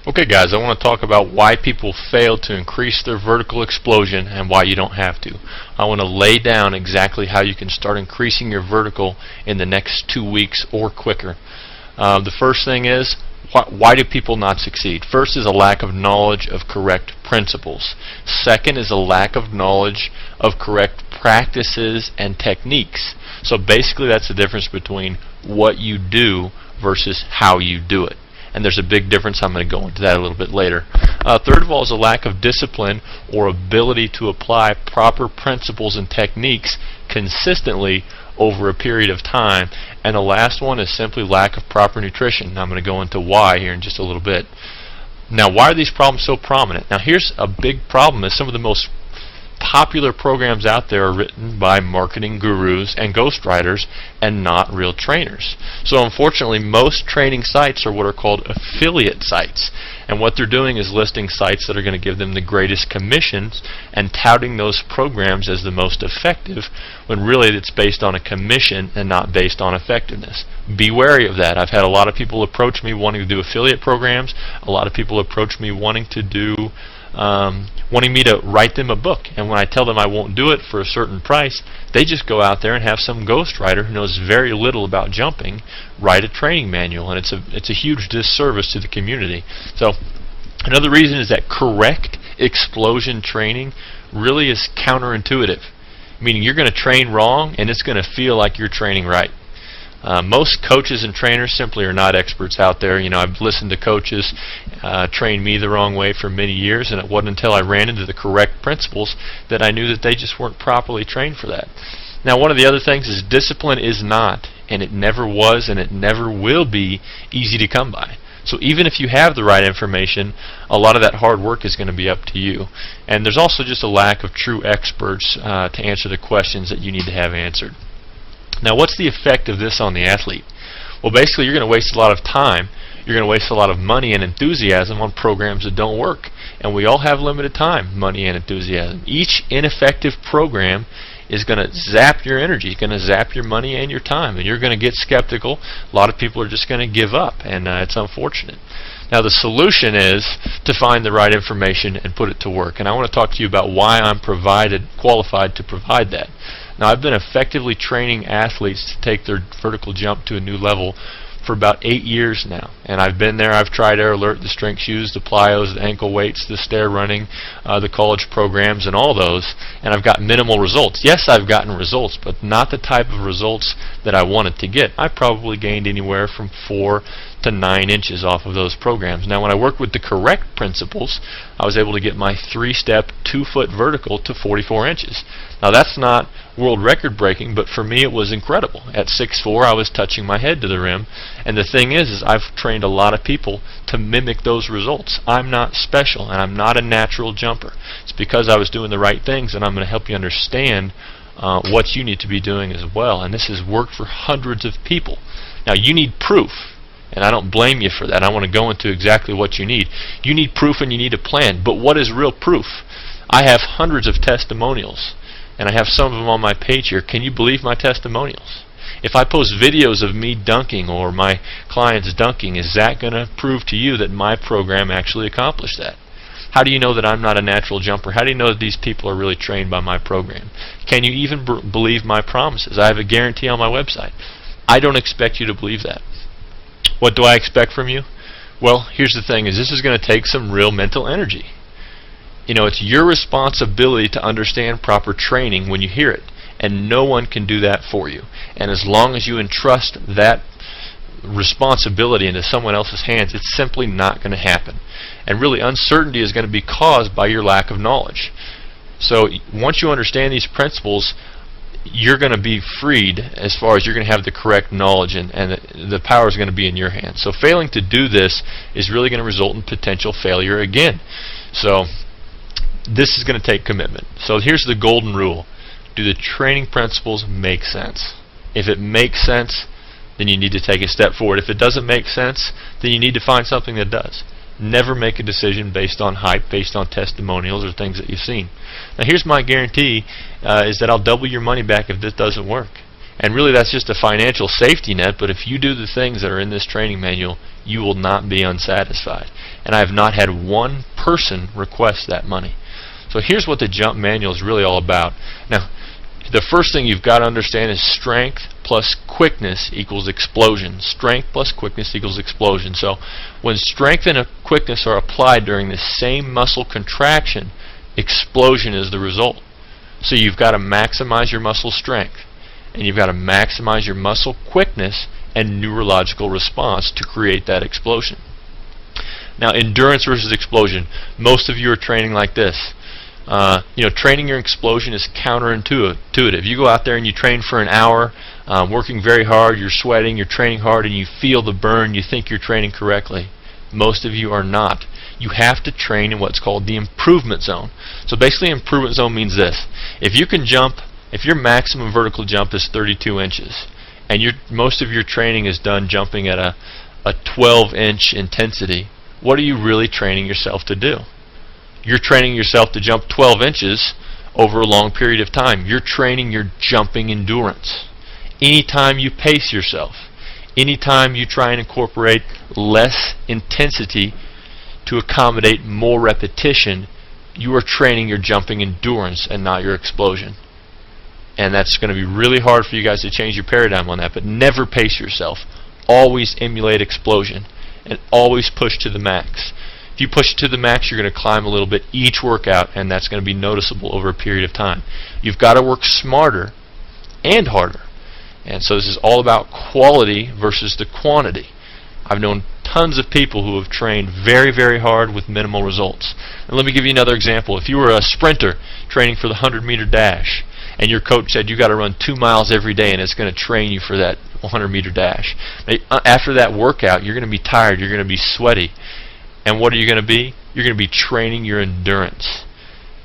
Okay guys, I want to talk about why people fail to increase their vertical explosion and why you don't have to. I want to lay down exactly how you can start increasing your vertical in the next 2 weeks or quicker. The first thing is, why do people not succeed? First is a lack of knowledge of correct principles. Second is a lack of knowledge of correct practices and techniques. So basically that's the difference between what you do versus how you do it. And there's a big difference. I'm going to go into that a little bit later. Third of all is a lack of discipline or ability to apply proper principles and techniques consistently over a period of time. And the last one is simply lack of proper nutrition. Now I'm going to go into why here in just a little bit. Now, why are these problems so prominent? Now here's a big problem: is some of the most popular programs out there are written by marketing gurus and ghostwriters and not real trainers. So unfortunately, most training sites are what are called affiliate sites, and what they're doing is listing sites that are going to give them the greatest commissions and touting those programs as the most effective, when really it's based on a commission and not based on effectiveness. Be wary of that. I've had a lot of people approach me wanting to do affiliate programs. A lot of people approach me wanting me to write them a book, and when I tell them I won't do it for a certain price, they just go out there and have some ghostwriter who knows very little about jumping write a training manual, and it's a huge disservice to the community. So another reason is that correct explosion training really is counterintuitive, meaning you're going to train wrong and it's going to feel like you're training right. Most coaches and trainers simply are not experts out there. You know, I've listened to coaches train me the wrong way for many years, and it wasn't until I ran into the correct principles that I knew that they just weren't properly trained for that. Now, one of the other things is discipline is not, and it never was, and it never will be easy to come by. So even if you have the right information, a lot of that hard work is going to be up to you. And there's also just a lack of true experts to answer the questions that you need to have answered. Now, what's the effect of this on the athlete? Well, basically, you're going to waste a lot of time. You're going to waste a lot of money and enthusiasm on programs that don't work. And we all have limited time, money and enthusiasm. Each ineffective program is going to zap your energy, it's going to zap your money and your time, and you're going to get skeptical. A lot of people are just going to give up, and it's unfortunate. Now, the solution is to find the right information and put it to work. And I want to talk to you about why I'm qualified to provide that. Now, I've been effectively training athletes to take their vertical jump to a new level for about 8 years now. And I've been there. I've tried Air Alert, the strength shoes, the plyos, the ankle weights, the stair running, the college programs, and all those. And I've got minimal results. Yes, I've gotten results, but not the type of results that I wanted to get. I probably gained anywhere from 4 to 9 inches off of those programs. Now, when I worked with the correct principles, I was able to get my 3-step, 2-foot vertical to 44 inches. Now, that's not world record breaking, but for me it was incredible. At 6'4", I was touching my head to the rim, and the thing is I've trained a lot of people to mimic those results. I'm not special, and I'm not a natural jumper. It's because I was doing the right things, and I'm going to help you understand what you need to be doing as well. And this has worked for hundreds of people. Now, you need proof, and I don't blame you for that. I want to go into exactly what you need. You need proof and you need a plan. But what is real proof? I have hundreds of testimonials, and I have some of them on my page here. Can you believe my testimonials? If I post videos of me dunking or my clients dunking, is that going to prove to you that my program actually accomplished that? How do you know that I'm not a natural jumper? How do you know that these people are really trained by my program? Can you even believe my promises? I have a guarantee on my website. I don't expect you to believe that. What do I expect from you? Well, here's the thing: is this is going to take some real mental energy. You know, it's your responsibility to understand proper training when you hear it, and no one can do that for you. And as long as you entrust that responsibility into someone else's hands, it's simply not going to happen. And really, uncertainty is going to be caused by your lack of knowledge. So once you understand these principles, you're going to be freed as far as you're going to have the correct knowledge, and the power is going to be in your hands. So failing to do this is really going to result in potential failure again. So this is going to take commitment. So here's the golden rule. Do the training principles make sense? If it makes sense, then you need to take a step forward. If it doesn't make sense, then you need to find something that does. Never make a decision based on hype, based on testimonials or things that you've seen. Now, here's my guarantee, is that I'll double your money back if this doesn't work. And really that's just a financial safety net, but if you do the things that are in this training manual, you will not be unsatisfied. And I have not had one person request that money. So here's what the jump manual is really all about. Now, the first thing you've got to understand is strength plus quickness equals explosion. Strength plus quickness equals explosion. So when strength and quickness are applied during the same muscle contraction, explosion is the result. So you've got to maximize your muscle strength, and you've got to maximize your muscle quickness and neurological response to create that explosion. Now, endurance versus explosion. Most of you are training like this. Training your explosion is counterintuitive. You go out there and you train for an hour, working very hard, you're sweating, you're training hard, and you feel the burn, you think you're training correctly. Most of you are not. You have to train in what's called the improvement zone. So basically, improvement zone means this. If you can jump, if your maximum vertical jump is 32 inches, and most of your training is done jumping at a 12-inch intensity, what are you really training yourself to do? You're training yourself to jump 12 inches over a long period of time. You're training your jumping endurance. Anytime you pace yourself, anytime you try and incorporate less intensity to accommodate more repetition, you are training your jumping endurance and not your explosion. And that's going to be really hard for you guys to change your paradigm on that, but never pace yourself. Always emulate explosion and always push to the max. If you push it to the max, you're going to climb a little bit each workout, and that's going to be noticeable over a period of time. You've got to work smarter and harder. And so this is all about quality versus the quantity. I've known tons of people who have trained very, very hard with minimal results. And let me give you another example. If you were a sprinter training for the 100-meter dash, and your coach said you got to run 2 miles every day and it's going to train you for that 100-meter dash. After that workout, you're going to be tired, you're going to be sweaty. And what are you going to be? You're going to be training your endurance.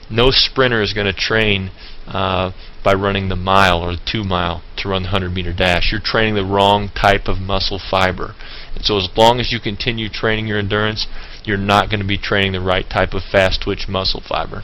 No sprinter is going to train by running the mile or the 2 mile to run the 100-meter dash. You're training the wrong type of muscle fiber. And so as long as you continue training your endurance, you're not going to be training the right type of fast twitch muscle fiber.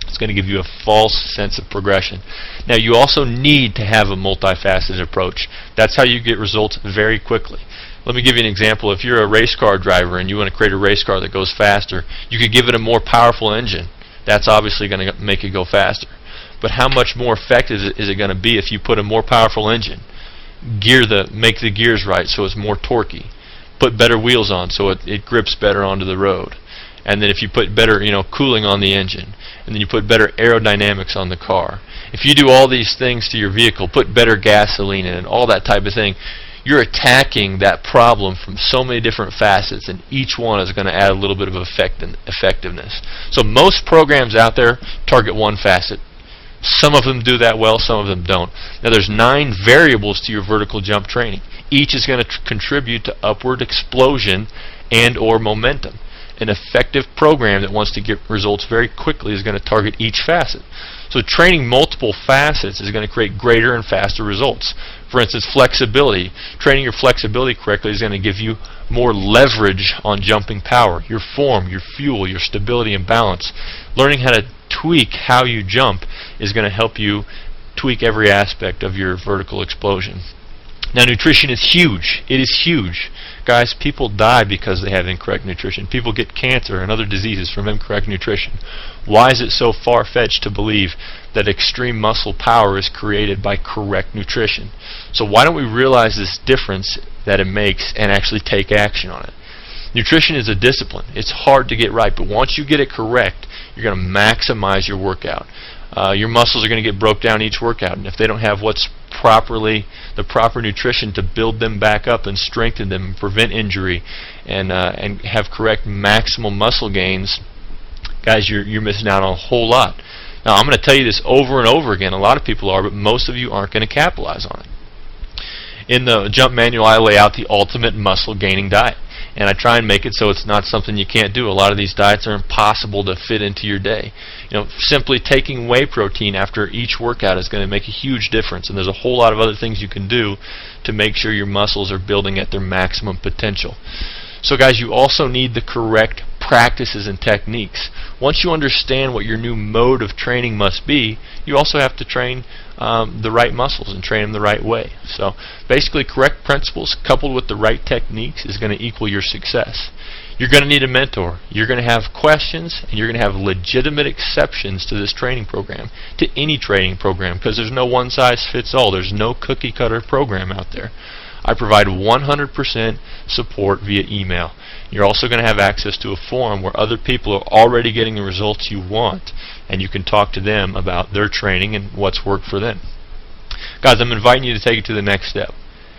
It's going to give you a false sense of progression. Now, you also need to have a multifaceted approach. That's how you get results very quickly. Let me give you an example. If you're a race car driver and you want to create a race car that goes faster, you could give it a more powerful engine. That's obviously going to make it go faster. But how much more effective is it going to be if you put a more powerful engine? Make the gears right so it's more torquey. Put better wheels on so it grips better onto the road. And then if you put better cooling on the engine, and then you put better aerodynamics on the car. If you do all these things to your vehicle, put better gasoline in it, all that type of thing, you're attacking that problem from so many different facets, and each one is going to add a little bit of effectiveness. So most programs out there target one facet. Some of them do that well, some of them don't. Now there's 9 variables to your vertical jump training. Each is going to contribute to upward explosion and or momentum. An effective program that wants to get results very quickly is going to target each facet. So training multiple facets is going to create greater and faster results. For instance, flexibility. Training your flexibility correctly is going to give you more leverage on jumping power, your form, your fuel, your stability and balance. Learning how to tweak how you jump is going to help you tweak every aspect of your vertical explosion. Now, nutrition is huge. It is huge. Guys, people die because they have incorrect nutrition. People get cancer and other diseases from incorrect nutrition. Why is it so far-fetched to believe that extreme muscle power is created by correct nutrition? So why don't we realize this difference that it makes and actually take action on it? Nutrition is a discipline. It's hard to get right, but once you get it correct, you're going to maximize your workout. Your muscles are going to get broke down each workout, and if they don't have the proper nutrition to build them back up and strengthen them and prevent injury and have correct maximal muscle gains, guys, you're missing out on a whole lot. Now, I'm going to tell you this over and over again. A lot of people are, but most of you aren't going to capitalize on it. In the jump manual, I lay out the ultimate muscle gaining diet. And I try and make it so it's not something you can't do. A lot of these diets are impossible to fit into your day. Simply taking whey protein after each workout is going to make a huge difference. And there's a whole lot of other things you can do to make sure your muscles are building at their maximum potential. So guys, you also need the correct practices and techniques. Once you understand what your new mode of training must be, you also have to train the right muscles and train them the right way. So basically, correct principles coupled with the right techniques is going to equal your success. You're going to need a mentor. You're going to have questions, and you're going to have legitimate exceptions to this training program, to any training program, because there's no one size fits all. There's no cookie cutter program out there. I provide 100% support via email. You're also going to have access to a forum where other people are already getting the results you want, and you can talk to them about their training and what's worked for them. Guys, I'm inviting you to take it to the next step.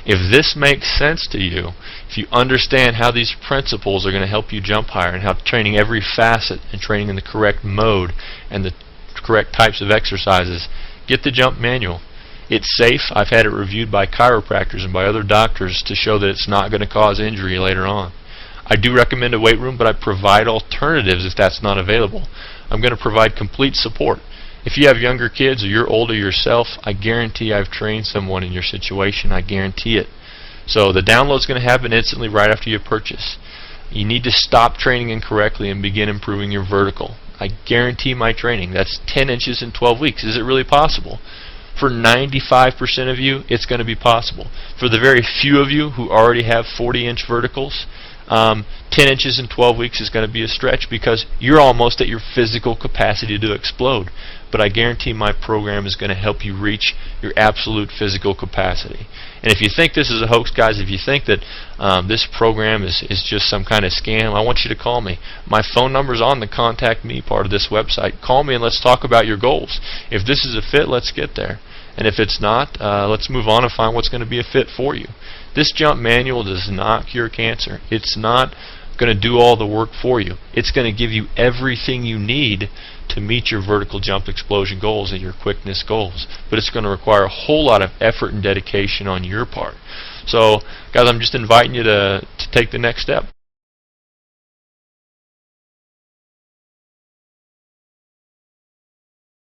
If this makes sense to you, if you understand how these principles are going to help you jump higher, and how training every facet and training in the correct mode and the correct types of exercises, get the jump manual. It's safe. I've had it reviewed by chiropractors and by other doctors to show that it's not going to cause injury later on. I do recommend a weight room, but I provide alternatives if that's not available. I'm going to provide complete support. If you have younger kids or you're older yourself, I guarantee I've trained someone in your situation. I guarantee it. So the download's going to happen instantly right after you purchase. You need to stop training incorrectly and begin improving your vertical. I guarantee my training. That's 10 inches in 12 weeks. Is it really possible? For 95% of you, it's going to be possible. For the very few of you who already have 40-inch verticals, 10 inches in 12 weeks is going to be a stretch because you're almost at your physical capacity to explode. But I guarantee my program is going to help you reach your absolute physical capacity. And if you think this is a hoax, guys, if you think that this program is just some kind of scam, I want you to call me. My phone number is on the Contact Me part of this website. Call me and let's talk about your goals. If this is a fit, let's get there. And if it's not, let's move on and find what's going to be a fit for you. This jump manual does not cure cancer. It's not going to do all the work for you. It's going to give you everything you need to meet your vertical jump explosion goals and your quickness goals. But it's going to require a whole lot of effort and dedication on your part. So, guys, I'm just inviting you to take the next step.